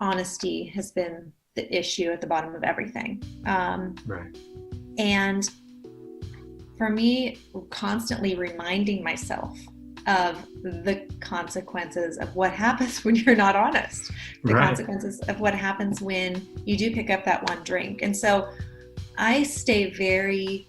honesty has been the issue at the bottom of everything. Right. And for me, constantly reminding myself of the consequences of what happens when you're not honest, the Right. consequences of what happens when you do pick up that one drink. And so I stay very,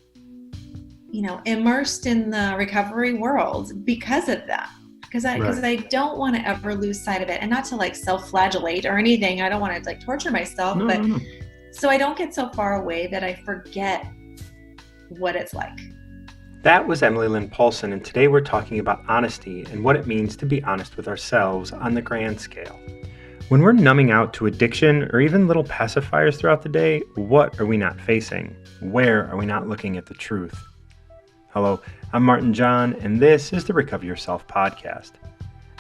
immersed in the recovery world because of that. Because Right. I don't want to ever lose sight of it, and not to like self-flagellate or anything. I don't want to like torture myself, No, but no, no. so I don't get so far away that I forget what it's like. That was Emily Lynn Paulson, and today we're talking about honesty and what it means to be honest with ourselves on the grand scale. When we're numbing out to addiction or even little pacifiers throughout the day, what are we not facing? Where are we not looking at the truth? Hello, I'm MartinJon, and this is the Recover Yourself podcast.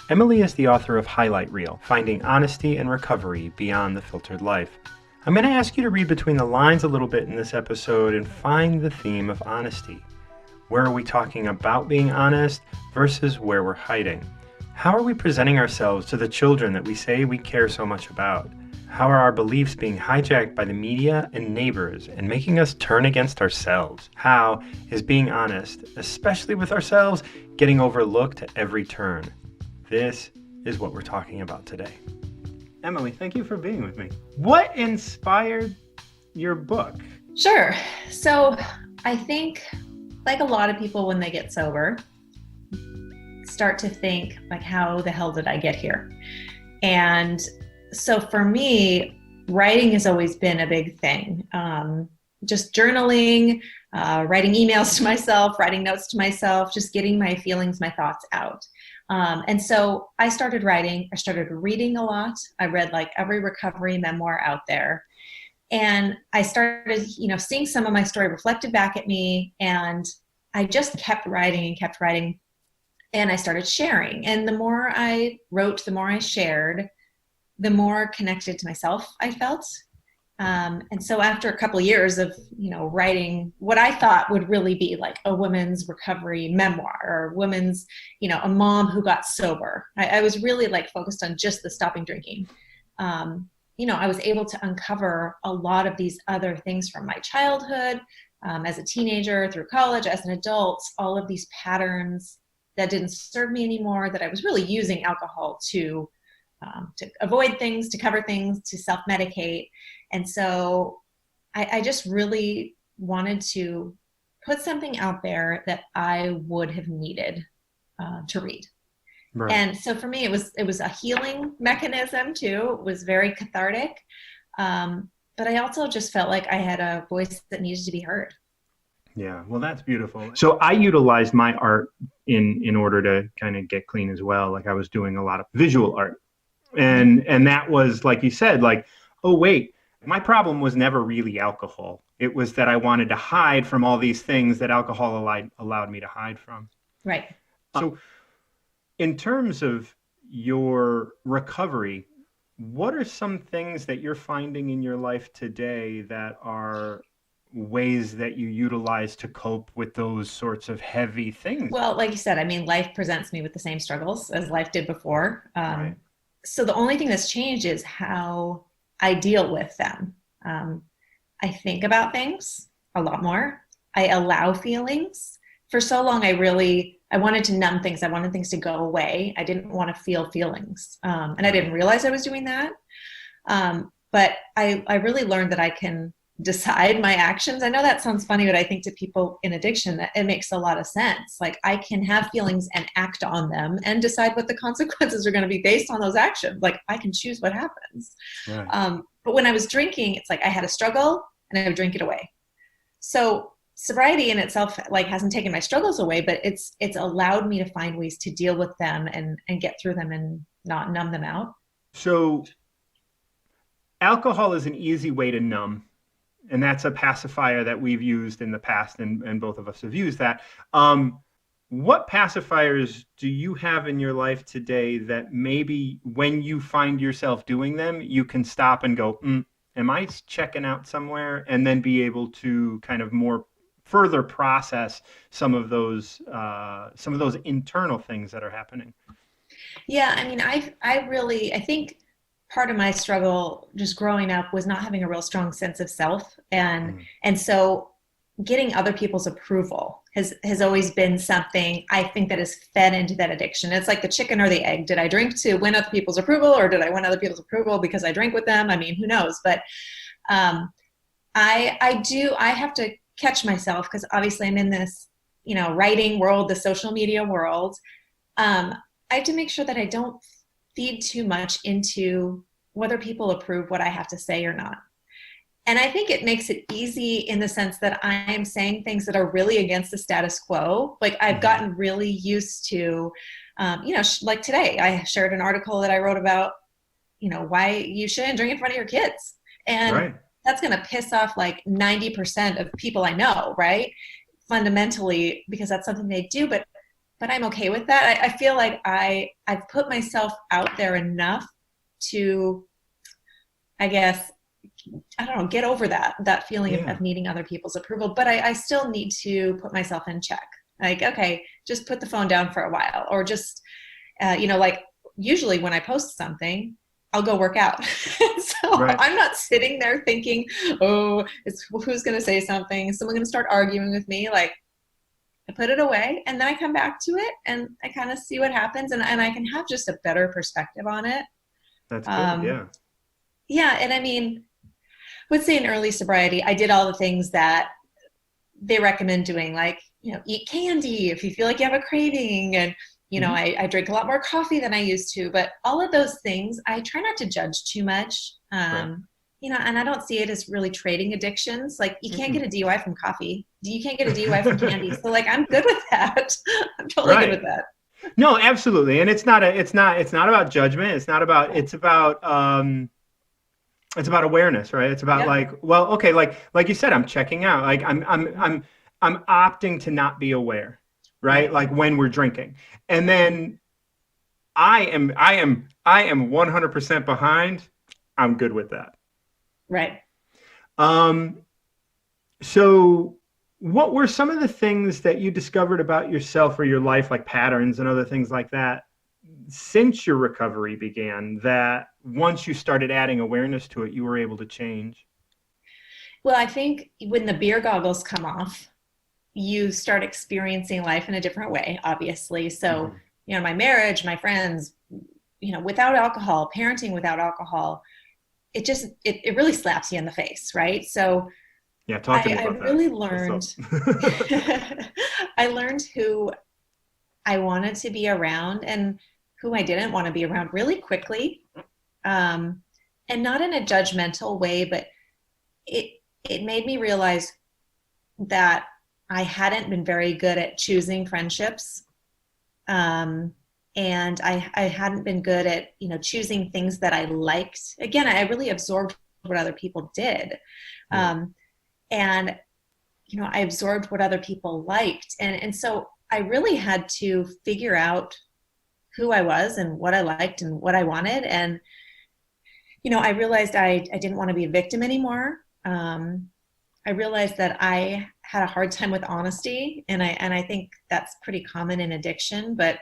Emily is the author of Highlight Reel, Finding Honesty and Recovery Beyond the Filtered Life. I'm going to ask you to read between the lines a little bit in this episode and find the theme of honesty. Where are we talking about being honest versus where we're hiding? How are we presenting ourselves to the children that we say we care so much about? How are our beliefs being hijacked by the media and neighbors and making us turn against ourselves? How is being honest, especially with ourselves, getting overlooked at every turn? This is what we're talking about today. Emily, thank you for being with me. What inspired your book? Sure. So I think, like a lot of people when they get sober, start to think like, how the hell did I get here? And so for me, writing has always been a big thing. Just journaling, writing emails to myself, writing notes to myself, just getting my feelings, my thoughts out. And so I started writing. I started reading a lot. I read like every recovery memoir out there. And I started, seeing some of my story reflected back at me. And I just kept writing and kept writing. And I started sharing. And the more I wrote, the more I shared, the more connected to myself I felt. And so after a couple of years of, writing what I thought would really be like a woman's recovery memoir, or woman's, a mom who got sober, I was really like focused on just the stopping drinking. I was able to uncover a lot of these other things from my childhood, as a teenager, through college, as an adult, all of these patterns that didn't serve me anymore, that I was really using alcohol to avoid things, to cover things, to self-medicate. And so I just really wanted to put something out there that I would have needed to read. Right. And so for me, it was a healing mechanism too. It was very cathartic. But I also just felt like I had a voice that needed to be heard. Yeah, well, that's beautiful. So I utilized my art in order to kind of get clean as well. Like I was doing a lot of visual art. And that was, like you said, like, oh, wait, my problem was never really alcohol. It was that I wanted to hide from all these things that alcohol allowed me to hide from. Right. So in terms of your recovery, what are some things that you're finding in your life today that are ways that you utilize to cope with those sorts of heavy things? Well, like you said, I mean, life presents me with the same struggles as life did before. Right. So the only thing that's changed is how I deal with them. I think about things a lot more. I allow feelings. For so long, I wanted to numb things. I wanted things to go away. I didn't want to feel feelings. And I didn't realize I was doing that. But I really learned that I can decide my actions. I know that sounds funny, but I think to people in addiction, that it makes a lot of sense. Like I can have feelings and act on them and decide what the consequences are going to be based on those actions. Like I can choose what happens. Right. But when I was drinking, it's like I had a struggle and I would drink it away. So sobriety in itself like hasn't taken my struggles away, but it's allowed me to find ways to deal with them and get through them and not numb them out. So alcohol is an easy way to numb. And that's a pacifier that we've used in the past, and both of us have used that. What pacifiers do you have in your life today that maybe when you find yourself doing them, you can stop and go, am I checking out somewhere? And then be able to kind of more further process some of those internal things that are happening. Yeah, I mean, I think part of my struggle just growing up was not having a real strong sense of self. Mm. And so getting other people's approval has always been something I think that has fed into that addiction. It's like the chicken or the egg. Did I drink to win other people's approval, or did I win other people's approval because I drank with them? I mean, who knows? But I have to catch myself, because obviously I'm in this, writing world, the social media world. I have to make sure that I don't feed too much into whether people approve what I have to say or not. And I think it makes it easy in the sense that I am saying things that are really against the status quo. Like I've gotten really used to, like today, I shared an article that I wrote about, why you shouldn't drink in front of your kids. And Right. that's going to piss off like 90% of people I know, right? Fundamentally, because that's something they do. But I'm okay with that. I feel like I've put myself out there enough to, I guess, I don't know, get over that feeling of needing other people's approval. But I still need to put myself in check. Like, okay, just put the phone down for a while, or just, like usually when I post something, I'll go work out. So Right. I'm not sitting there thinking, oh, who's going to say something? Is someone going to start arguing with me? Like, I put it away and then I come back to it and I kind of see what happens, and I can have just a better perspective on it. That's good. Yeah. Yeah. And I mean, let's say in early sobriety, I did all the things that they recommend doing, like, eat candy if you feel like you have a craving. And, I drink a lot more coffee than I used to, but all of those things, I try not to judge too much. Right. And I don't see it as really trading addictions. Like you can't get a DUI from coffee. You can't get a DUI from candy. So like, I'm good with that. I'm totally good with that. No, absolutely. And it's not about judgment. It's about awareness, right? It's about like, well, okay, like you said, I'm checking out. Like I'm opting to not be aware, right? Like when we're drinking. And then I am 100% behind. I'm good with that. Right. So what were some of the things that you discovered about yourself or your life, like patterns and other things like that, since your recovery began, that once you started adding awareness to it, you were able to change? Well, I think when the beer goggles come off, you start experiencing life in a different way, obviously. So, my marriage, my friends, without alcohol, parenting without alcohol, it really slaps you in the face, right? So Yeah, talk to me about I really that. learned, I learned who I wanted to be around and who I didn't want to be around really quickly. And not in a judgmental way, but it made me realize that I hadn't been very good at choosing friendships. And I hadn't been good at, choosing things that I liked. Again, I really absorbed what other people did. And, I absorbed what other people liked. And so I really had to figure out who I was and what I liked and what I wanted. And, I realized I didn't want to be a victim anymore. I realized that I had a hard time with honesty, and I think that's pretty common in addiction, but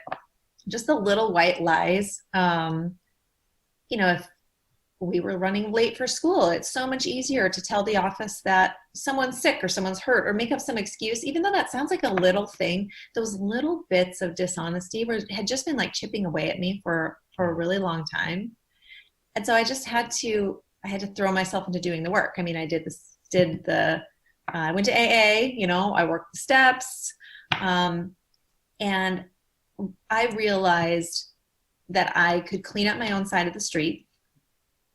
just the little white lies. If we were running late for school, it's so much easier to tell the office that someone's sick or someone's hurt, or make up some excuse, even though that sounds like a little thing. Those little bits of dishonesty had just been like chipping away at me for a really long time. And so I just had to throw myself into doing the work. I mean, I went to AA, I worked the steps. And I realized that I could clean up my own side of the street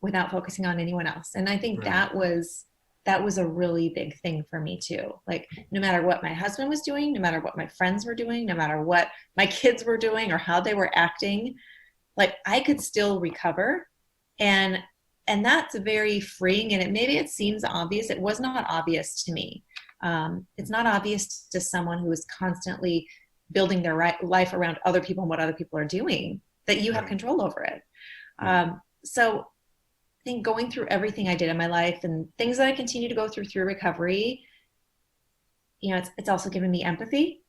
without focusing on anyone else. And I think that was a really big thing for me too. Like, no matter what my husband was doing, no matter what my friends were doing, no matter what my kids were doing or how they were acting, like I could still recover. And that's very freeing. And maybe it seems obvious. It was not obvious to me. It's not obvious to someone who is constantly building their life around other people and what other people are doing, that you have control over it. So I think going through everything I did in my life and things that I continue to go through recovery, it's also given me empathy.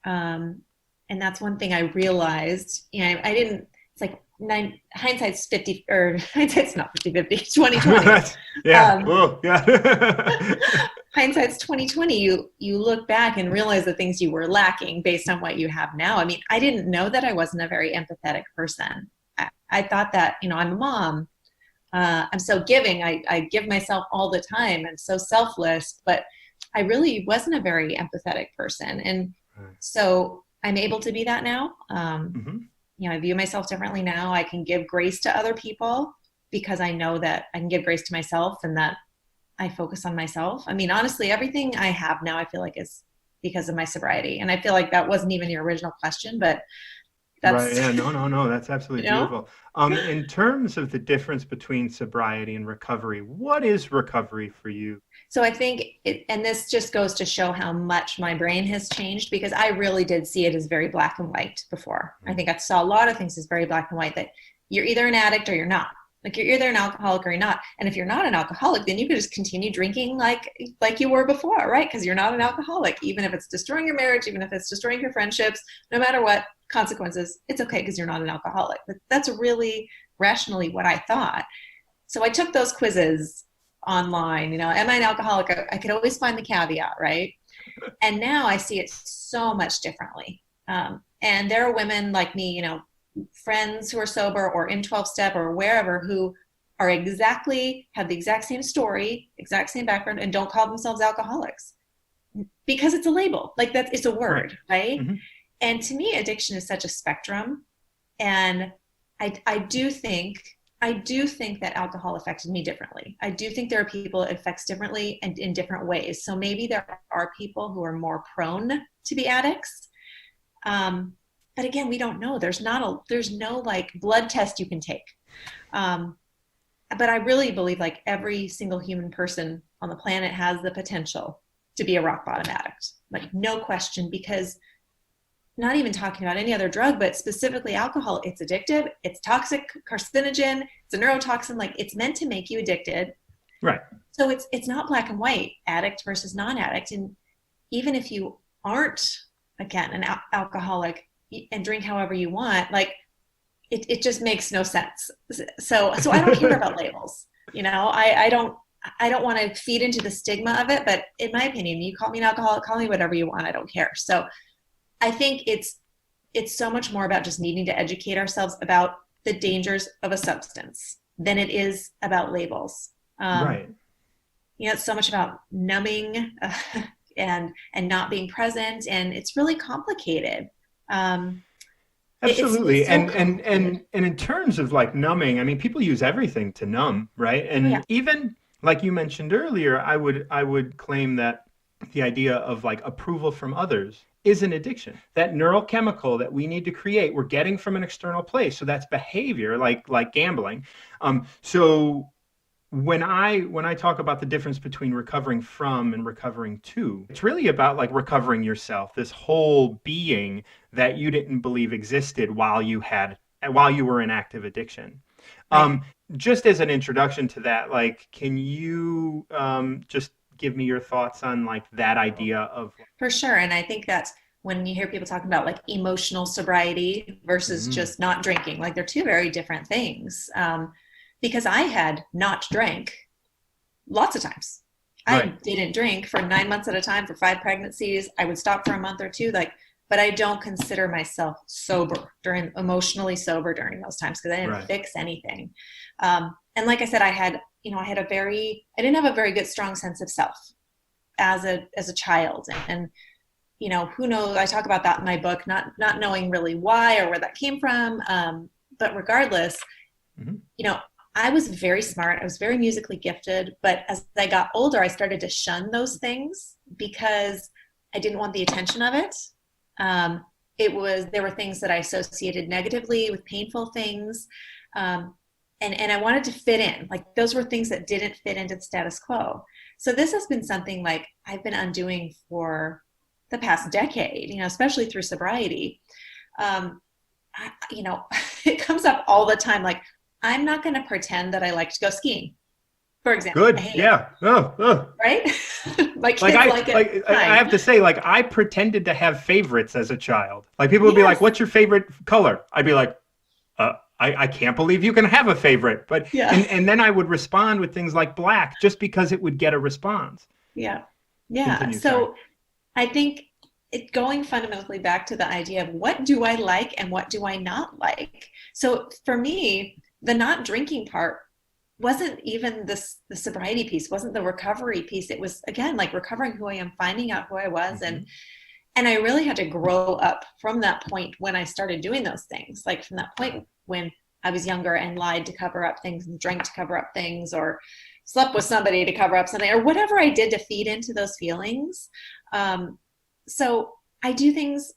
And that's one thing I realized, it's like, hindsight's 50, or hindsight's not 50/50, 20/20. Yeah. Oh, yeah. Hindsight's 20/20. You look back and realize the things you were lacking based on what you have now. I mean, I didn't know that I wasn't a very empathetic person. I thought that, I'm a mom. I'm so giving. I give myself all the time. I'm so selfless, but I really wasn't a very empathetic person. And so I'm able to be that now. I view myself differently now. I can give grace to other people because I know that I can give grace to myself and that I focus on myself. I mean, honestly, everything I have now, I feel like is because of my sobriety. And I feel like that wasn't even your original question, but that's right. Yeah. No. That's absolutely beautiful. In terms of the difference between sobriety and recovery, what is recovery for you? So I think, and this just goes to show how much my brain has changed, because I really did see it as very black and white before. I think I saw a lot of things as very black and white, that you're either an addict or you're not. Like, you're either an alcoholic or you're not. And if you're not an alcoholic, then you could just continue drinking like you were before, right? Because you're not an alcoholic. Even if it's destroying your marriage, even if it's destroying your friendships, no matter what consequences, it's okay because you're not an alcoholic. But that's really rationally what I thought. So I took those quizzes online, am I an alcoholic? I could always find the caveat, right? And now I see it so much differently. And there are women like me, friends who are sober or in 12-step or wherever, who are have the exact same story, exact same background, and don't call themselves alcoholics because it's a label. Like, it's a word, right? Mm-hmm. And to me, addiction is such a spectrum. And I do think that alcohol affected me differently. I do think there are people it affects differently and in different ways. So maybe there are people who are more prone to be addicts. But again, we don't know. There's no like blood test you can take. But I really believe like every single human person on the planet has the potential to be a rock bottom addict. Like, no question, because not even talking about any other drug, but specifically alcohol, it's addictive, it's toxic, carcinogen, it's a neurotoxin, like, it's meant to make you addicted. Right. So it's not black and white, addict versus non-addict. And even if you aren't, again, an alcoholic and drink however you want, like, it just makes no sense. So I don't care about labels. I don't want to feed into the stigma of it, but in my opinion, you call me an alcoholic, call me whatever you want, I don't care. So I think it's so much more about just needing to educate ourselves about the dangers of a substance than it is about labels. Right. It's so much about numbing and not being present, and it's really complicated. Absolutely. It's so complicated. And in terms of like numbing, I mean, people use everything to numb, right? And even like you mentioned earlier, I would claim that the idea of like approval from others is an addiction. That neurochemical that we need to create, we're getting from an external place. So that's behavior, like gambling. So when I talk about the difference between recovering from and recovering to, it's really about like recovering yourself, this whole being that you didn't believe existed while you were in active addiction. Right. Just as an introduction to that, like, can you just give me your thoughts on like that idea of? For sure. And I think that's when you hear people talking about like emotional sobriety versus just not drinking, like, they're two very different things. Because I had not drank lots of times. Right. I didn't drink for 9 months at a time for 5 pregnancies. I would stop for a month or two, but I don't consider myself emotionally sober during those times, because I didn't fix anything. And like I said, I didn't have a very good, strong sense of self as a child. And who knows, I talk about that in my book, not knowing really why or where that came from. But regardless, I was very smart. I was very musically gifted. But as I got older, I started to shun those things because I didn't want the attention of it. There were things that I associated negatively with painful things. And I wanted to fit in. Like, those were things that didn't fit into the status quo. So this has been something like I've been undoing for the past decade, especially through sobriety. It comes up all the time. Like, I'm not going to pretend that I like to go skiing, for example. Good. Yeah. Right? My kids I have to say, like, I pretended to have favorites as a child. Like, people would be like, "What's your favorite color?" I'd be like, "I I can't believe you can have a favorite. But Yeah. and then I would respond with things like black just because it would get a response. Yeah. Yeah. Continue, sorry. So I think it going fundamentally back to the idea of what do I like and what do I not like. So for me, the not drinking part wasn't even this the sobriety piece, wasn't the recovery piece. It was again like recovering who I am, finding out who I was, Mm-hmm. and I really had to grow up from that point when I started doing those things. Like from that point when I was younger and lied to cover up things and drank to cover up things or slept with somebody to cover up something or whatever I did to feed into those feelings. So I do things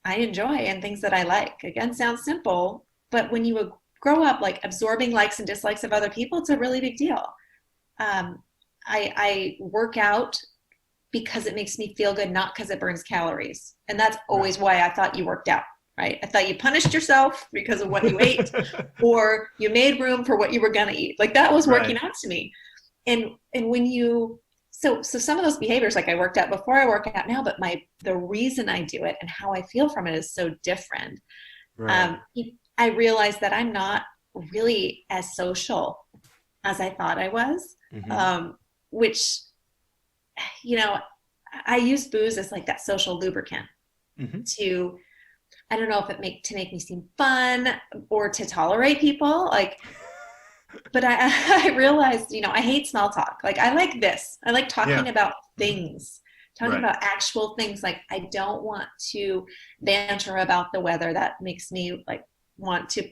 I enjoy and things that I like. Again, sounds simple, but when you grow up like absorbing likes and dislikes of other people, it's a really big deal. I work out because it makes me feel good, not because it burns calories. And that's always Right. why I thought you worked out, right? I thought you punished yourself because of what you ate, or you made room for what you were gonna eat. Like that was working Right. out to me. And when you so some of those behaviors, like I worked out before, I work out now, but the reason I do it and how I feel from it is so different. Right. Um, I realized that I'm not really as social as I thought I was, Mm-hmm. um, which you know, I use booze as like that social lubricant Mm-hmm. to, I don't know if it to make me seem fun or to tolerate people. Like, but I realized, I hate small talk. Like I like this. I like Yeah. talking about Mm-hmm. things, talking Right. about actual things. Like I don't want to banter about the weather. That makes me like want to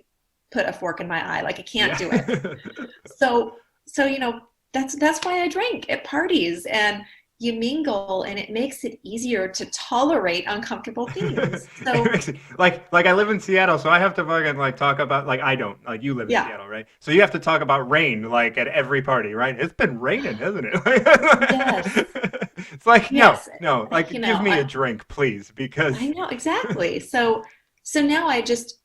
put a fork in my eye. Like I can't Yeah. do it. So that's why I drink at parties and you mingle and it makes it easier to tolerate uncomfortable things. It So makes it like I live in Seattle, so I have to fucking like talk about like I don't like you live in yeah. Seattle, right? So you have to talk about rain like at every party, right? It's been raining, hasn't it? Yes. It's like no, Yes. no, You like give know, me a I, drink, please, I because know exactly. So now I just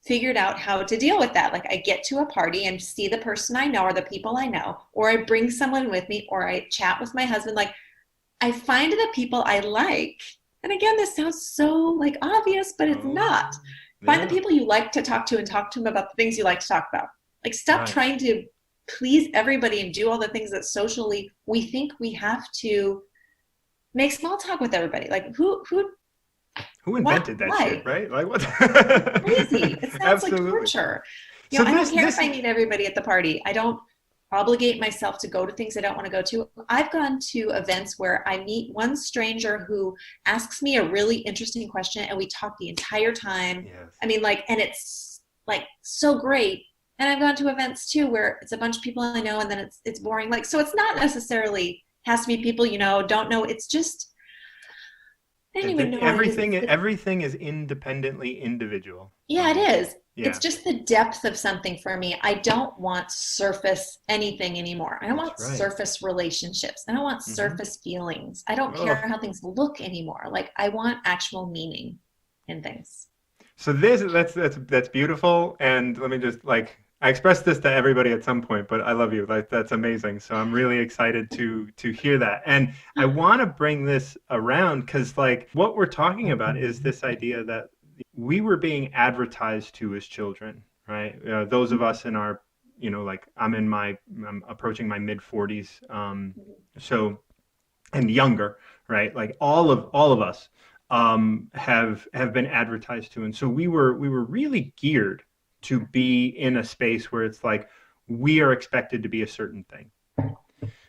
figured out how to deal with that. Like I get to a party and see the person I know or the people I know, or I bring someone with me, or I chat with my husband. Like I find the people I like. And again, this sounds so like obvious, but it's oh not. Find the yeah, people you like to talk to and talk to them about the things you like to talk about. Like stop right. trying to please everybody and do all the things that socially we think we have to make small talk with everybody. Like who Who what invented that shit, why? right? Like what? Crazy. It sounds like Absolutely. torture. So I don't this care if this I meet everybody at the party. I don't obligate myself to go to things I don't want to go to. I've gone to events where I meet one stranger who asks me a really interesting question and we talk the entire time. yes. I mean, like, and it's like so great. And I've gone to events too where it's a bunch of people I know and then it's boring. Like, so it's not necessarily has to be people don't know. It's just I don't even know what it is. It's Everything is independently individual. Yeah, it is. It's Yeah, just the depth of something for me. I don't want surface anything anymore. I don't that's want right. surface relationships. I don't want Hmm. surface feelings. I don't care Oh, how things look anymore. Like I want actual meaning in things. so that's beautiful. And let me just like I expressed this to everybody at some point, but I love you. Like that's amazing. So I'm really excited to hear that. And I want to bring this around because like what we're talking about is this idea that we were being advertised to as children, right? Those of us in our, like I'm approaching my mid 40s. So and younger, right? Like all of us have been advertised to, and so we were really geared to be in a space where it's like we are expected to be a certain thing.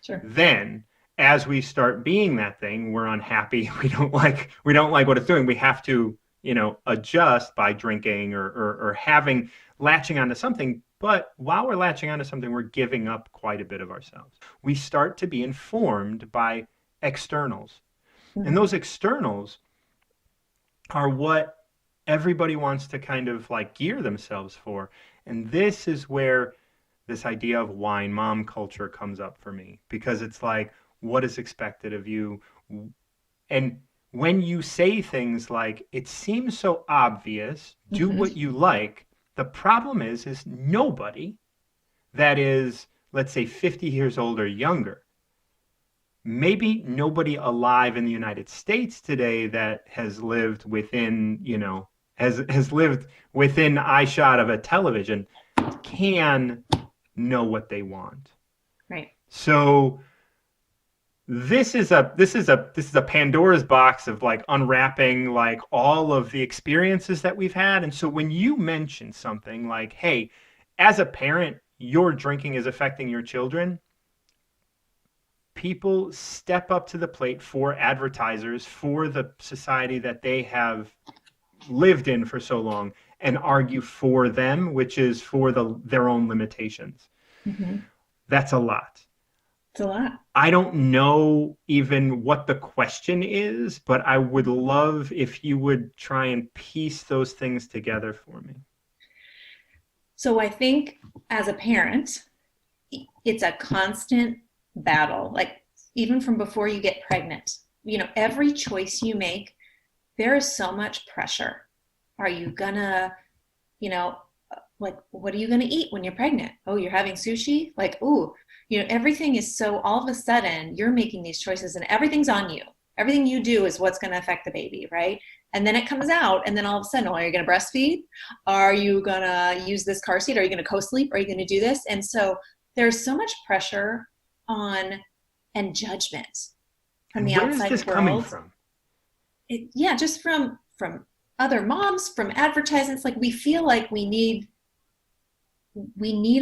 Sure. Then, as we start being that thing, we're unhappy. We don't like what it's doing. We have to adjust by drinking or having latching onto something. But while we're latching onto something, we're giving up quite a bit of ourselves. We start to be informed by externals. And Mhm. those externals are what everybody wants to kind of like gear themselves for. And this is where this idea of wine mom culture comes up for me because it's like, what is expected of you? And when you say things like, it seems so obvious, do Mhm. what you like, the problem is nobody that is, let's say, 50 years old or younger, maybe nobody alive in the United States today that has lived within, has lived within eyeshot of a television can know what they want. Right. So this is a Pandora's box of like unwrapping like all of the experiences that we've had. And so when you mention something like, hey, as a parent, your drinking is affecting your children, people step up to the plate for advertisers, for the society that they have lived in for so long, and argue for them, which is for their own limitations. Mm-hmm. That's a lot. It's a lot. I don't know even what the question is, but I would love if you would try and piece those things together for me. So I think as a parent, it's a constant battle. Like even from before you get pregnant, every choice you make, there is so much pressure. Are you gonna, like, what are you gonna eat when you're pregnant? Oh, you're having sushi? Like, ooh, everything is so, all of a sudden you're making these choices and everything's on you. Everything you do is what's gonna affect the baby, right? And then it comes out, and then all of a sudden, are you gonna breastfeed? Are you gonna use this car seat? Are you gonna co-sleep? Are you gonna do this? And so there's so much pressure on and judgment from the outside world. Where is this coming from? Just from other moms, from advertisements. Like we feel like we need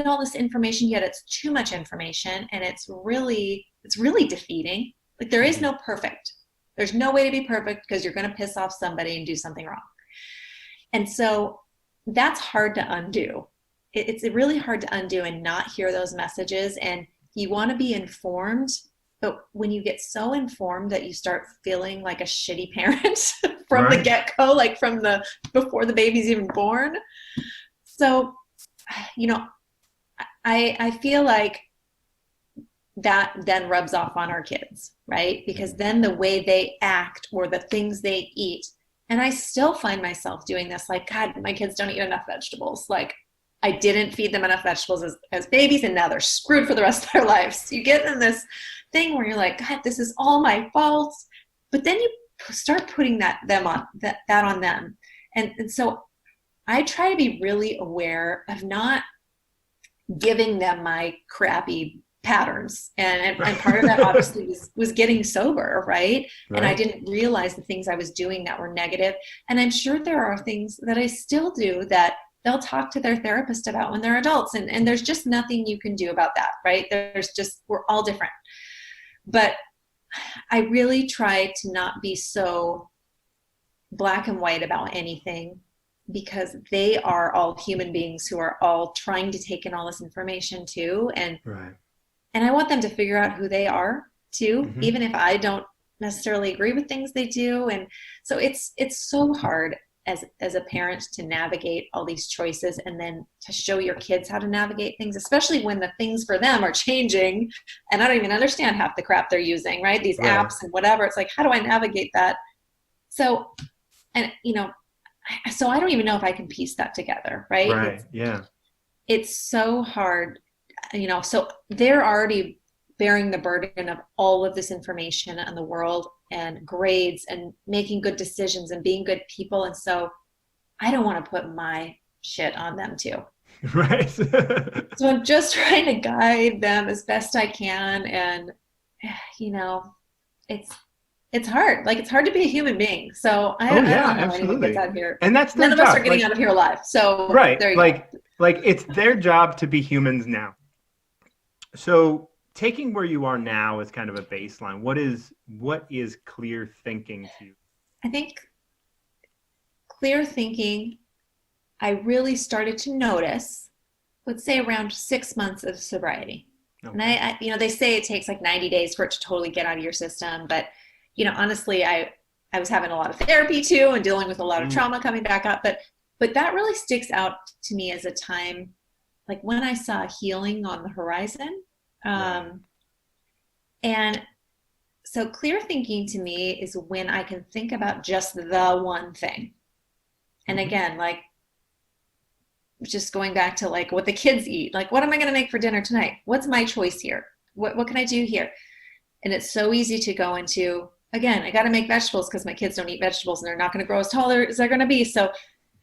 all this information, yet it's too much information, and it's really defeating. Like there is no perfect. There's no way to be perfect because you're going to piss off somebody and do something wrong. And so that's hard to undo. It's really hard to undo and not hear those messages. And you want to be informed, but when you get so informed that you start feeling like a shitty parent from the get-go, like before the baby's even born. So, I feel like that then rubs off on our kids, right? Because then the way they act or the things they eat, and I still find myself doing this, like, God, my kids don't eat enough vegetables. Like I didn't feed them enough vegetables as babies, and now they're screwed for the rest of their lives. So you get in this thing where you're like, God, this is all my fault. But then you start putting that on them. And so I try to be really aware of not giving them my crappy patterns. And part of that obviously was getting sober, right? And I didn't realize the things I was doing that were negative. And I'm sure there are things that I still do that they'll talk to their therapist about when they're adults. And there's just nothing you can do about that, right? We're all different. But I really try to not be so black and white about anything, because they are all human beings who are all trying to take in all this information too. And I want them to figure out who they are too, even if I don't necessarily agree with things they do. And so it's so hard as a parent to navigate all these choices, and then to show your kids how to navigate things, especially when the things for them are changing and I don't even understand half the crap they're using, right? These apps and whatever. It's like, how do I navigate that? So, and so I don't even know if I can piece that together, right? It's so hard, so they're already bearing the burden of all of this information in the world and grades and making good decisions and being good people. And so I don't want to put my shit on them too. So I'm just trying to guide them as best I can. And, it's hard. Like, it's hard to be a human being. So I don't know how anyone gets out here. And that's none of us are getting out of here alive. So there you go. Like it's their job to be humans now. So taking where you are now as kind of a baseline, what is clear thinking to you? I think clear thinking, I really started to notice, let's say around 6 months of sobriety. Okay. And I they say it takes like 90 days for it to totally get out of your system. But, honestly, I was having a lot of therapy too and dealing with a lot of trauma coming back up. But that really sticks out to me as a time, like when I saw healing on the horizon. And so clear thinking to me is when I can think about just the one thing. And again, like just going back to like what the kids eat, like what am I going to make for dinner tonight? What's my choice here? What can I do here? And it's so easy to go into, again, I got to make vegetables because my kids don't eat vegetables and they're not going to grow as tall as they're going to be. So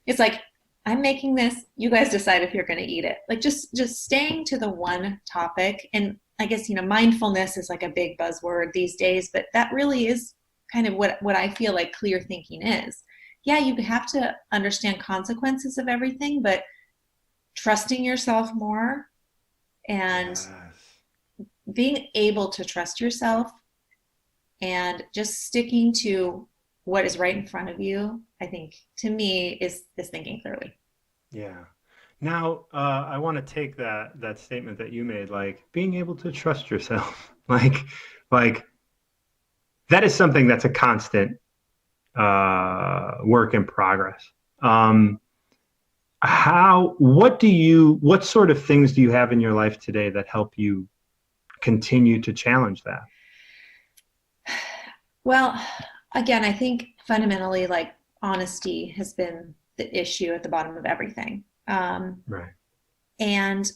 It's like, I'm making this, you guys decide if you're going to eat it. Like just staying to the one topic. And I guess, mindfulness is like a big buzzword these days, but that really is kind of what I feel like clear thinking is. Yeah, you have to understand consequences of everything, but trusting yourself more and Yes. being able to trust yourself and just sticking to what is right in front of you, I think to me is thinking clearly. Yeah. Now, I want to take that statement that you made, like being able to trust yourself, like that is something that's a constant work in progress. Um, what sort of things do you have in your life today that help you continue to challenge that? Well, again, I think fundamentally, like honesty has been the issue at the bottom of everything. Right. And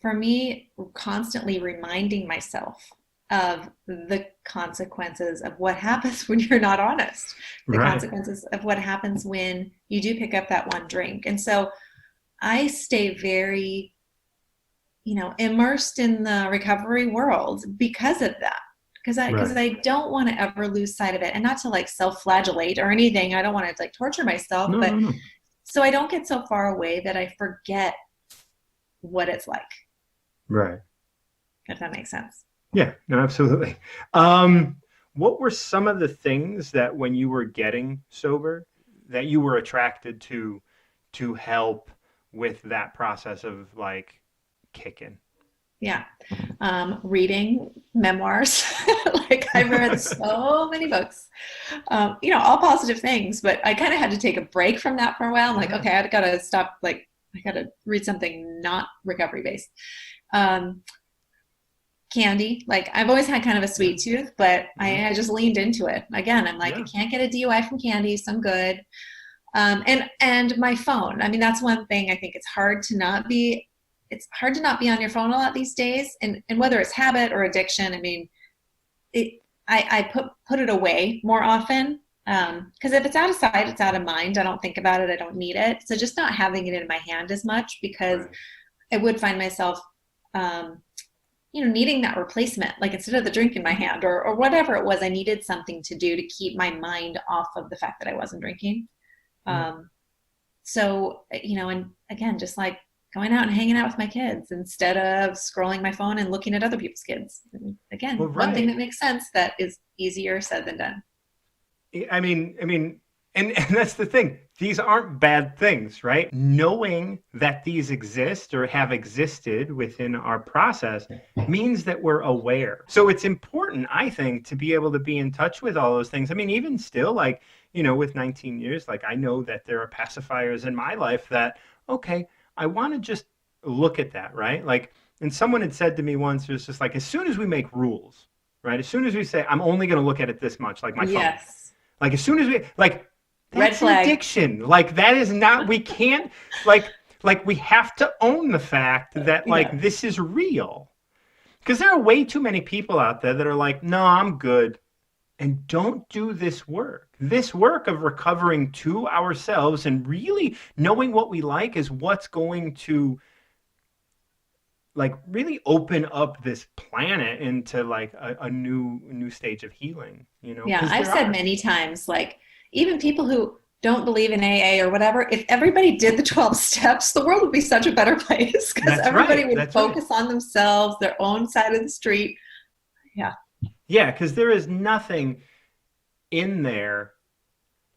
for me, constantly reminding myself of the consequences of what happens when you're not honest, the Right. consequences of what happens when you do pick up that one drink. And so I stay very, immersed in the recovery world because of that. Because Right. I don't want to ever lose sight of it, and not to like self-flagellate or anything. I don't want to like torture myself, No, but no, no. so I don't get so far away that I forget what it's like, Right. if that makes sense. Yeah, no, absolutely. Um, what were some of the things that when you were getting sober that you were attracted to help with that process of like kicking? Yeah. Reading memoirs. Like I read so many books, all positive things, but I kind of had to take a break from that for a while. I'm like, Yeah. okay, I got to stop. Like, I got to read something not recovery based. Um, Candy, like I've always had kind of a Yeah. sweet tooth, but Hmm. I just leaned into it. Again, I'm like, I Yeah. can't get a DUI from candy, so I'm good. And my phone. I mean, that's one thing I think it's hard to not be on your phone a lot these days. And whether it's habit or addiction, I mean, I put it away more often. Because if it's out of sight, it's out of mind. I don't think about it. I don't need it. So just not having it in my hand as much, because Right. I would find myself, um, needing that replacement. Like instead of the drink in my hand or whatever it was, I needed something to do to keep my mind off of the fact that I wasn't drinking. Yeah. Um, so, and again, just like going out and hanging out with my kids instead of scrolling my phone and looking at other people's kids. And Well, again, one thing right. that makes sense that is easier said than done. I mean, and that's the thing. These aren't bad things, right? Knowing that these exist or have existed within our process means that we're aware. So it's important, I think, to be able to be in touch with all those things. I mean, even still, like, with 19 years, like I know that there are pacifiers in my life that, okay, I want to just look at that, right? Like, and someone had said to me once, it was just like, as soon as we make rules, right? As soon as we say, I'm only going to look at it this much, like my phone, Yes. like as soon as we like Red that's an flag. addiction. Like that is not we can't like we have to own the fact that Yeah. like this is real. Because there are way too many people out there that are like, "No, I'm good." And don't do this work. This work of recovering to ourselves and really knowing what we like is what's going to like really open up this planet into like a new stage of healing, Yeah. because I've there said are. many times, like, even people who don't believe in AA or whatever, if everybody did the 12 steps, the world would be such a better place because That's everybody right. would That's right. focus on themselves, their own side of the street. Yeah. Yeah, because there is nothing in there.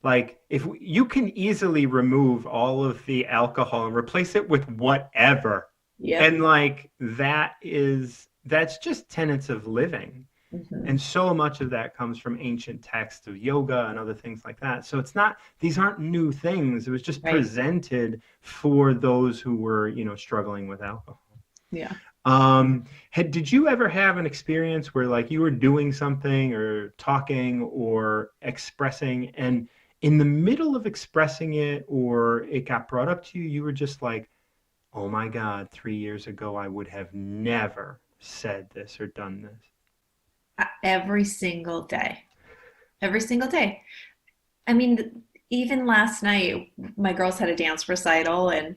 Like, you can easily remove all of the alcohol and replace it with whatever. Yep. And like, that's just tenets of living. Hmm. And so much of that comes from ancient texts of yoga and other things like that. So these aren't new things. It was just Right. presented for those who were, struggling with alcohol. Yeah. Did you ever have an experience where like you were doing something or talking or expressing, and in the middle of expressing it or it got brought up to you, you were just like, oh my God, 3 years ago, I would have never said this or done this. Every single day. Every single day. I mean, even last night, my girls had a dance recital, and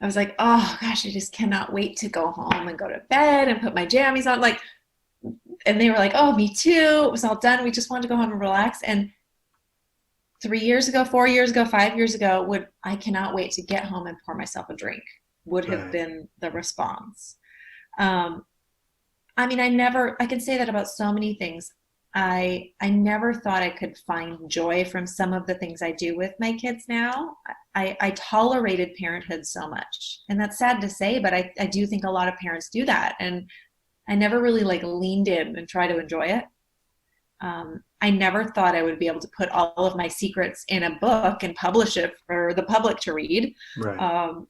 I was like, oh gosh, I just cannot wait to go home and go to bed and put my jammies on. Like, and they were like, oh, me too. It was all done. We just wanted to go home and relax. And 3 years ago, 4 years ago, 5 years ago, would I cannot wait to get home and pour myself a drink would have Right. been the response. Um, I mean, I can say that about so many things. I never thought I could find joy from some of the things I do with my kids now. I tolerated parenthood so much. And that's sad to say, but I do think a lot of parents do that. And I never really like leaned in and tried to enjoy it. I never thought I would be able to put all of my secrets in a book and publish it for the public to read. Right. Um,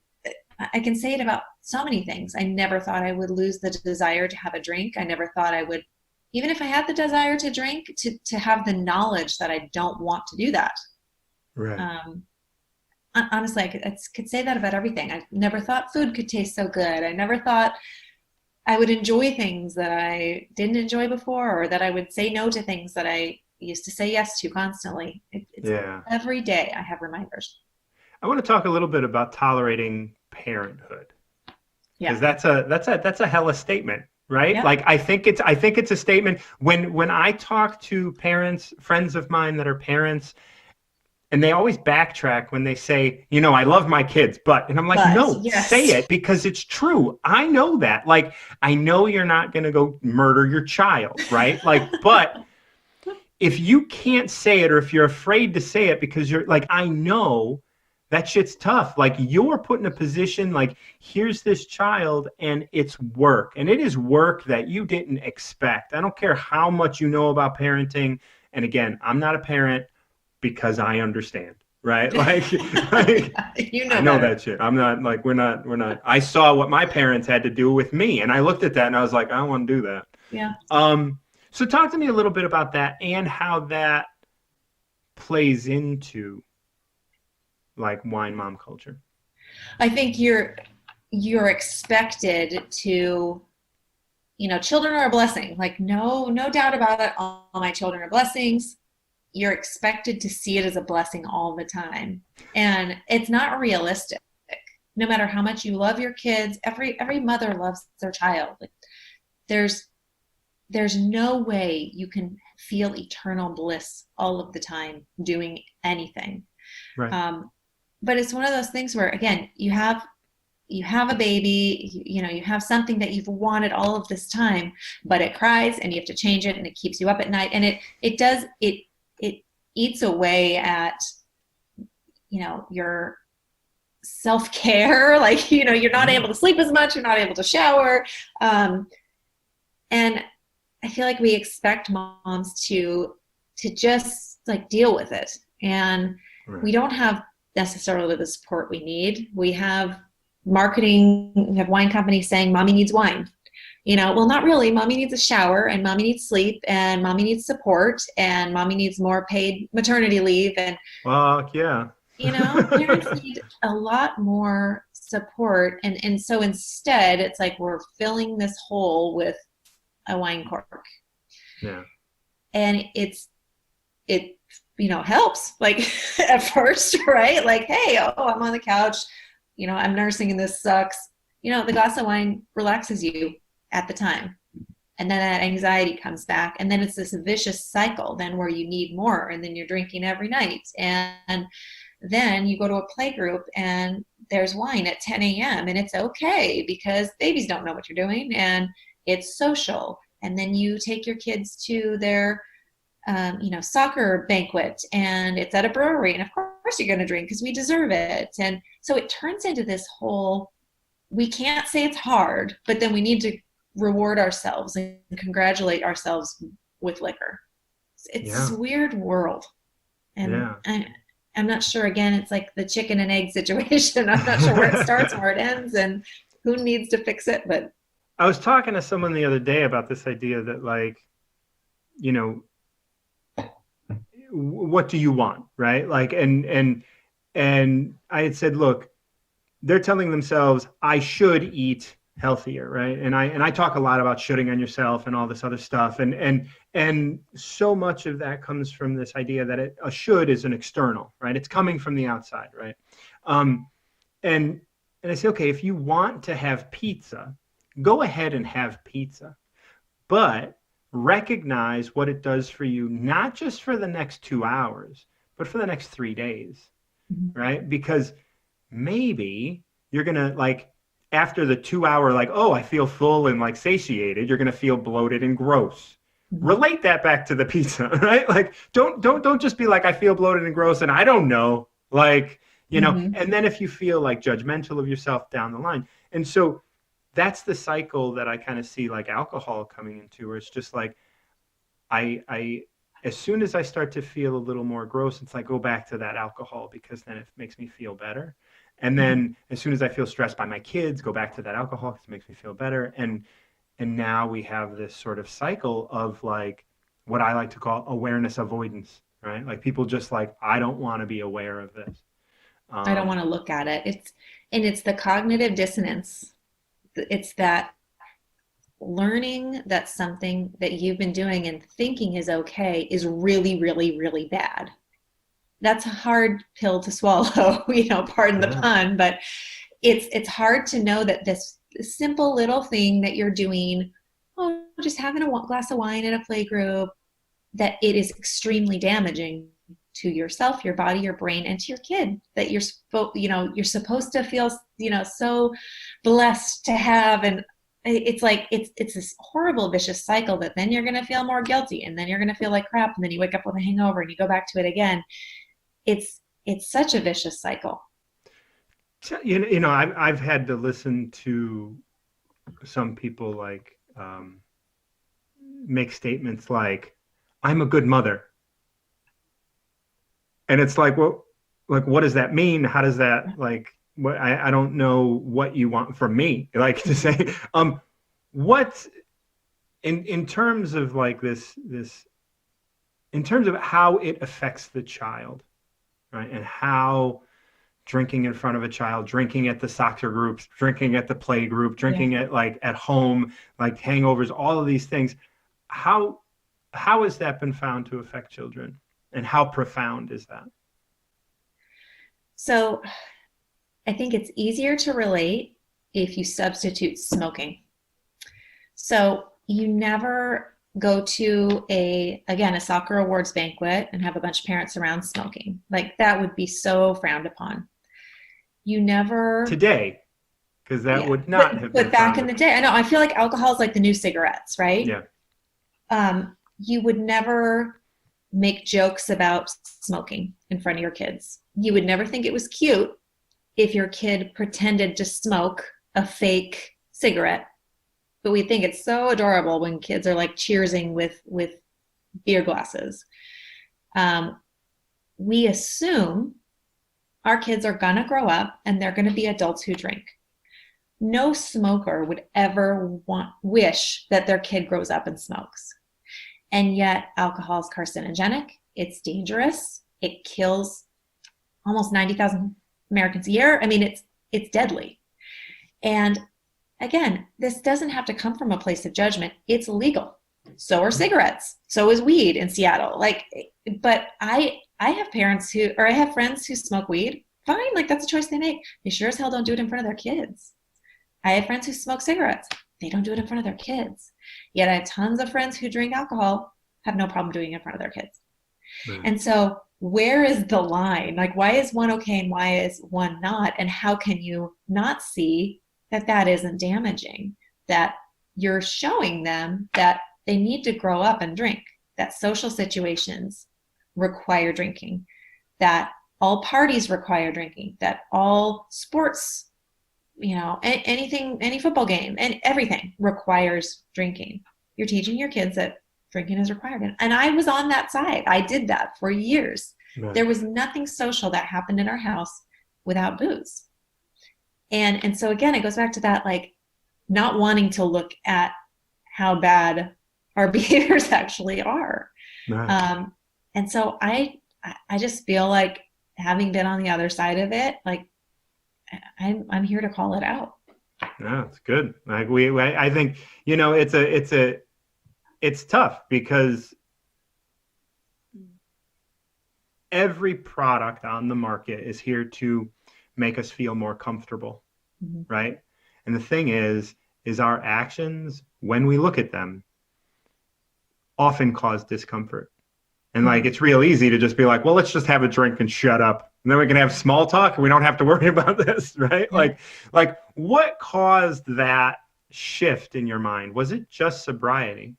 I can say it about so many things. I never thought I would lose the desire to have a drink. I never thought I would, even if I had the desire to drink, to have the knowledge that I don't want to do that. Right. Um, Honestly, I could say that about everything. I never thought food could taste so good. I never thought I would enjoy things that I didn't enjoy before, or that I would say no to things that I used to say yes to constantly. It's Yeah. every day I have reminders. I want to talk a little bit about tolerating parenthood, because Yeah. that's a hella statement, right? Yep. Like I think it's a statement when I talk to parents, friends of mine that are parents, and they always backtrack when they say, I love my kids, and I'm like, But no, say yes. it because it's true. I know that. Like, I know you're not going to go murder your child, right? Like, but if you can't say it, or if you're afraid to say it because you're like, I know that shit's tough. Like, you're put in a position, like, here's this child and it's work. And it is work that you didn't expect. I don't care how much you know about parenting. And again, I'm not a parent because I understand, right? Like You I know know better. that shit. I'm not like, we're not. I saw what my parents had to do with me, and I looked at that and I was like, I don't want to do that. Yeah. So talk to me a little bit about that and how that plays into like wine mom culture. I think you're expected to, children are a blessing. Like, no doubt about it. All my children are blessings. You're expected to see it as a blessing all the time. And it's not realistic. No matter how much you love your kids, every mother loves their child. Like, there's there's no way you can feel eternal bliss all of the time doing anything. Right. Um, but it's one of those things where, again, you have a baby, you have something that you've wanted all of this time, but it cries and you have to change it, and it keeps you up at night, and it eats away at your self-care. Like, you're not Yeah. able to sleep as much, you're not able to shower. And I feel like we expect moms to just like deal with it, and Right. we don't have necessarily the support we need. We have marketing, we have wine companies saying mommy needs wine. Well, not really. Mommy needs a shower, and mommy needs sleep, and mommy needs support, and mommy needs more paid maternity leave. And Fuck yeah. parents need a lot more support. And so instead, it's like we're filling this hole with a wine cork. Yeah. And it helps, like, at first, right? Like, hey, oh, I'm on the couch, I'm nursing and this sucks. The glass of wine relaxes you at the time, and then that anxiety comes back, and then it's this vicious cycle then where you need more, and then you're drinking every night, and then you go to a play group and there's wine at 10 a.m. and it's okay because babies don't know what you're doing, and it's social. And then you take your kids to their soccer banquet, and it's at a brewery, and of course you're going to drink because we deserve it. And so it turns into this whole, we can't say it's hard, but then we need to reward ourselves and congratulate ourselves with liquor. It's Yeah. this weird world. And Yeah. I'm not sure, again, it's like the chicken and egg situation. I'm not sure where it starts and where it ends and who needs to fix it, but I was talking to someone the other day about this idea that, like, you know, what do you want, right? Like, and I had said, look, they're telling themselves I should eat healthier, right? And I talk a lot about shooting on yourself and all this other stuff, and so much of that comes from this idea that a should is an external, right? It's coming from the outside, right? Um, and and I say, okay, if you want to have pizza, go ahead and have pizza, but recognize what it does for you, not just for the next 2 hours, but for the next 3 days, Mhm. right? Because maybe you're gonna like after the 2 hour, like, oh, I feel full and like satiated, you're gonna feel bloated and gross. Mhm. Relate that back to the pizza, right? Like, don't just be like, I feel bloated and gross and I don't know. Like, Mhm. and then if you feel like judgmental of yourself down the line. And so that's the cycle that I kind of see like alcohol coming into, where it's just like I as soon as I start to feel a little more gross, it's like go back to that alcohol because then it makes me feel better. And Mhm. then as soon as I feel stressed by my kids, go back to that alcohol because it makes me feel better. And now we have this sort of cycle of like what I like to call awareness avoidance, right? Like people just like, I don't want to be aware of this. I don't want Um, to look at it. It's the cognitive dissonance. It's that learning that something that you've been doing and thinking is okay is really, really, really bad. That's a hard pill to swallow, pardon the yeah. pun, but it's hard to know that this simple little thing that you're doing, oh, just having a glass of wine at a play group, that it is extremely damaging to yourself, your body, your brain, and to your kid. That you're supposed to feel, so blessed to have, and it's like it's this horrible vicious cycle that then you're going to feel more guilty, and then you're going to feel like crap, and then you wake up with a hangover and you go back to it again. It's such a vicious cycle. So, I've had to listen to some people like make statements like, I'm a good mother. And it's like, well, like, what does that mean? How does that like, what, I don't know what you want from me, like to say, what in terms of like this, in terms of how it affects the child, right? And how drinking in front of a child, drinking at the soccer groups, drinking at the play group, Yeah. drinking at like at home, like hangovers, all of these things, how how has that been found to affect children, and how profound is that? So I think it's easier to relate if you substitute smoking. So you never go to a soccer awards banquet and have a bunch of parents around smoking. Like that would be so frowned upon. You never, Today, because that yeah. would not have been But back frowned in the upon. day, I know I feel like alcohol is like the new cigarettes, right? Yeah. You would never make jokes about smoking in front of your kids. You would never think it was cute if your kid pretended to smoke a fake cigarette, but we think it's so adorable when kids are like cheersing with beer glasses. Um, we assume our kids are gonna grow up and they're gonna be adults who drink. No smoker would ever wish that their kid grows up and smokes. And yet alcohol is carcinogenic. It's dangerous. It kills almost 90,000 Americans a year. I mean, it's deadly. And again, this doesn't have to come from a place of judgment. It's legal. So are cigarettes. So is weed in Seattle. Like, but I have parents who, or I have friends who smoke weed. Fine, like that's a choice they make. They sure as hell don't do it in front of their kids. I have friends who smoke cigarettes. They don't do it in front of their kids. Yet I have tons of friends who drink alcohol, have no problem doing it in front of their kids. Right. And so, where is the line? Like, why is one okay and why is one not? And how can you not see that that isn't damaging? That you're showing them that they need to grow up and drink, that social situations require drinking, that all parties require drinking, that all sports, anything, any football game and everything requires drinking. You're teaching your kids that drinking is required. And I was on that side. I did that for years. Right. There was nothing social that happened in our house without booze. And so again, it goes back to that, like, not wanting to look at how bad our behaviors actually are. Right. Um, and so I just feel like, having been on the other side of it, like I'm here to call it out. No, it's good. Like I think, it's tough because every product on the market is here to make us feel more comfortable, Mhm. right? And the thing is our actions, when we look at them, often cause discomfort. And like, Mhm. it's real easy to just be like, well, let's just have a drink and shut up. And then we can have small talk and we don't have to worry about this, right? Yeah. Like what caused that shift in your mind? Was it just sobriety?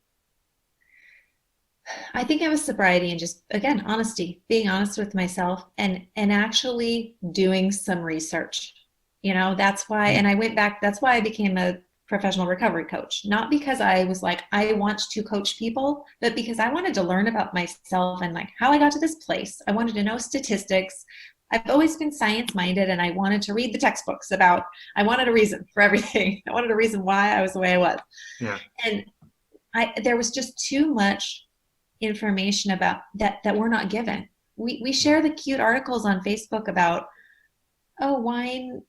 I think it was sobriety and just again honesty, being honest with myself and actually doing some research. That's why, and I went back, that's why I became a professional recovery coach. Not because I was like, I want to coach people, but because I wanted to learn about myself and like how I got to this place. I wanted to know statistics. I've always been science minded and I wanted to read the textbooks about, I wanted a reason for everything. I wanted a reason why I was the way I was. Yeah. And there was just too much information about that we're not given. We share the cute articles on Facebook about, oh, wine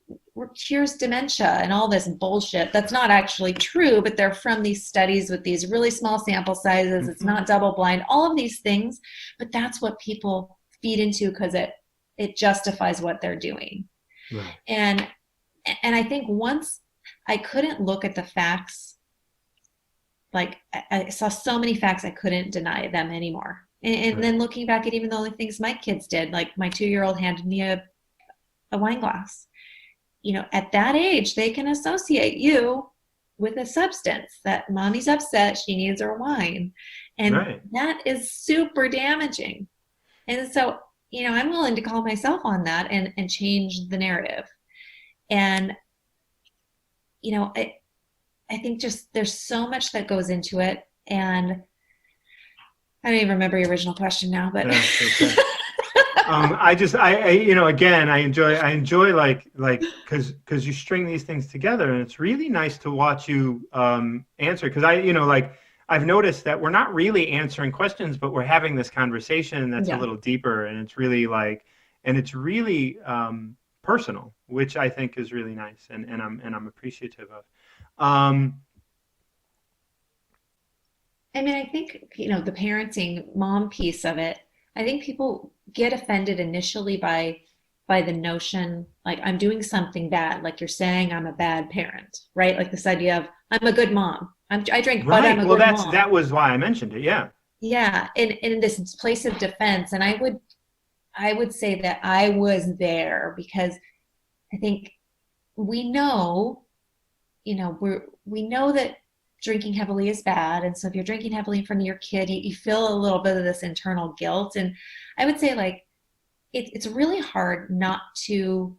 cures dementia and all this bullshit that's not actually true, but they're from these studies with these really small sample sizes. It's Mm-hmm. not double blind, all of these things, but that's what people feed into because it justifies what they're doing. Right. And I think once I couldn't look at the facts, like I saw so many facts I couldn't deny them anymore. And Right. then looking back at even the only things my kids did, like my 2-year-old handed me a wine glass. At that age, they can associate you with a substance that mommy's upset, she needs her wine. And Right. that is super damaging. And so, I'm willing to call myself on that and change the narrative. And, I think just there's so much that goes into it. And I don't even remember your original question now, but Yeah, it's okay. Again, I enjoy because you string these things together, and it's really nice to watch you answer. Because I've noticed that we're not really answering questions, but we're having this conversation that's a yeah. little deeper, and it's really personal, which I think is really nice, and I'm appreciative of. Um, I mean, I think, the parenting mom piece of it, I think people get offended initially by the notion like I'm doing something bad, like you're saying I'm a bad parent, right? Like this idea of I'm a good mom. I drink, but I'm right. a Well, good that's mom. that was why I mentioned it. Yeah. Yeah, in this place of defense, and I would say that I was there because I think we know we know that drinking heavily is bad. And so if you're drinking heavily in front of your kid, you feel a little bit of this internal guilt. And I would say like it's really hard not to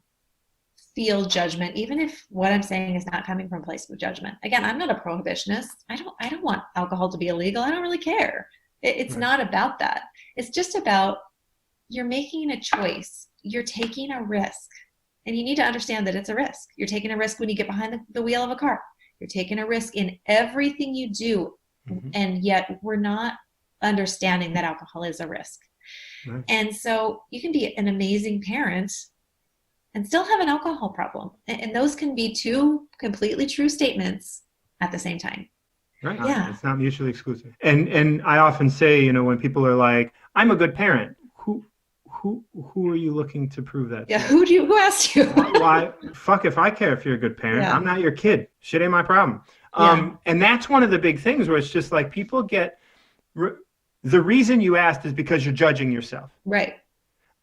feel judgment, even if what I'm saying is not coming from a place of judgment. Again, I'm not a prohibitionist. I don't want alcohol to be illegal. I don't really care. It's Right. not about that. It's just about you're making a choice. You're taking a risk. And you need to understand that it's a risk. You're taking a risk when you get behind the wheel of a car. You're taking a risk in everything you do. Hmm. And yet we're not understanding that alcohol is a risk. Right. And so you can be an amazing parent and still have an alcohol problem. And those can be two completely true statements at the same time. Right. Yeah. It's not mutually exclusive. And I often say, when people are like, "I'm a good parent," who are you looking to prove that Yeah. to? Who asked you? Why? Fuck if I care if you're a good parent. Yeah. I'm not your kid. Shit ain't my problem. Yeah. And that's one of the big things where it's just like people get the reason you asked is because you're judging yourself. Right.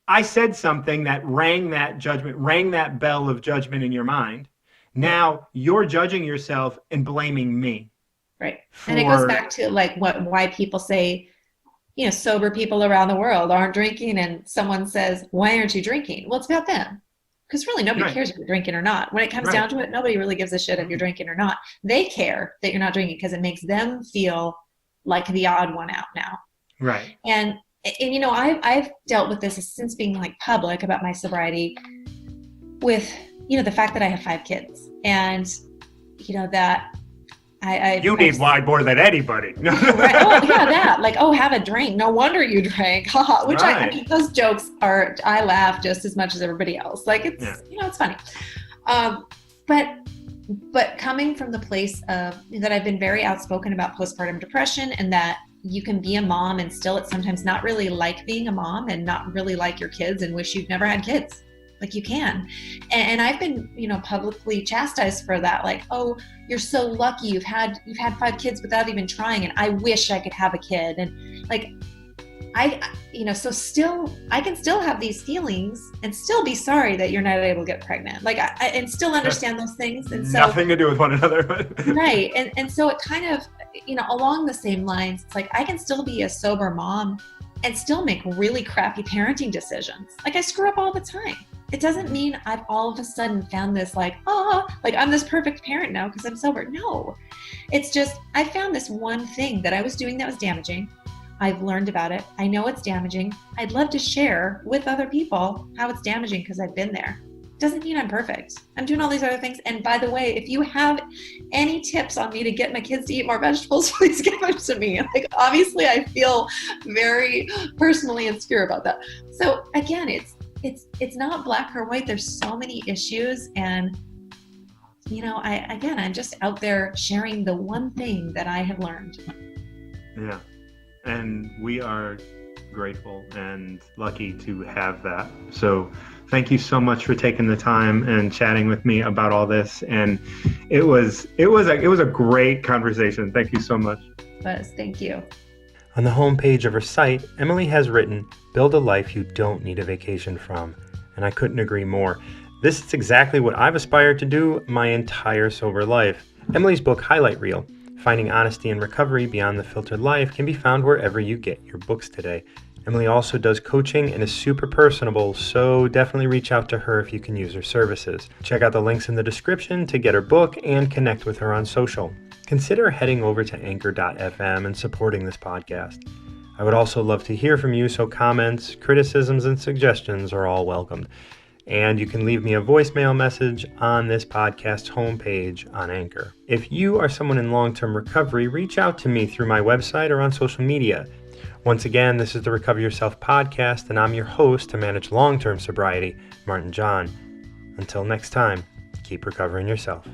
I said something that rang that bell of judgment in your mind. Now you're judging yourself and blaming me Right. And it goes for back to like why people say, sober people around the world aren't drinking, and someone says, why aren't you drinking? Well, it's about them. Because really nobody right, cares if you're drinking or not. When it comes right, down to it, nobody really gives a shit if you're drinking or not. They care that you're not drinking because it makes them feel like the odd one out now. right, And I've dealt with this since being like public about my sobriety with, the fact that I have 5 kids and, that you I've need wine more than anybody. right. Oh, yeah, that. Like, oh, have a drink. No wonder you drank. Haha. Which I Right. mean, those jokes I laugh just as much as everybody else. Like, Yeah. it's funny. But But coming from the place of that, I've been very outspoken about postpartum depression, and that you can be a mom and still it's sometimes not really like being a mom and not really like your kids and wish you'd never had kids. Like you can. And I've been, publicly chastised for that. Like, oh, you're so lucky you've had 5 kids without even trying. And I wish I could have a kid. And like, so still, I can still have these feelings and still be sorry that you're not able to get pregnant. Like, and still understand those things. And so nothing to do with one another. Right. And so it kind of, along the same lines, it's like, I can still be a sober mom and still make really crappy parenting decisions. Like I screw up all the time. It doesn't mean I've all of a sudden found this like I'm this perfect parent now because I'm sober. No, it's just, I found this one thing that I was doing that was damaging. I've learned about it. I know it's damaging. I'd love to share with other people how it's damaging because I've been there. Doesn't mean I'm perfect. I'm doing all these other things. And by the way, if you have any tips on me to get my kids to eat more vegetables, please give them to me. Like, obviously I feel very personally insecure about that. So again, it's not black or white. There's so many issues. And, I'm just out there sharing the one thing that I have learned. Yeah. And we are grateful and lucky to have that. So thank you so much for taking the time and chatting with me about all this. And it was a great conversation. Thank you so much. Thank you. On the homepage of her site, Emily has written, "Build a life you don't need a vacation from." And I couldn't agree more. This is exactly what I've aspired to do my entire sober life. Emily's book, Highlight Reel, Finding Honesty and Recovery Beyond the Filtered Life, can be found wherever you get your books today. Emily also does coaching and is super personable, so definitely reach out to her if you can use her services. Check out the links in the description to get her book and connect with her on social. Consider heading over to anchor.fm and supporting this podcast. I would also love to hear from you, so comments, criticisms, and suggestions are all welcomed. And you can leave me a voicemail message on this podcast's homepage on Anchor. If you are someone in long-term recovery, reach out to me through my website or on social media. Once again, this is the Recover Yourself podcast, and I'm your host to manage long-term sobriety, MartinJon. Until next time, keep recovering yourself.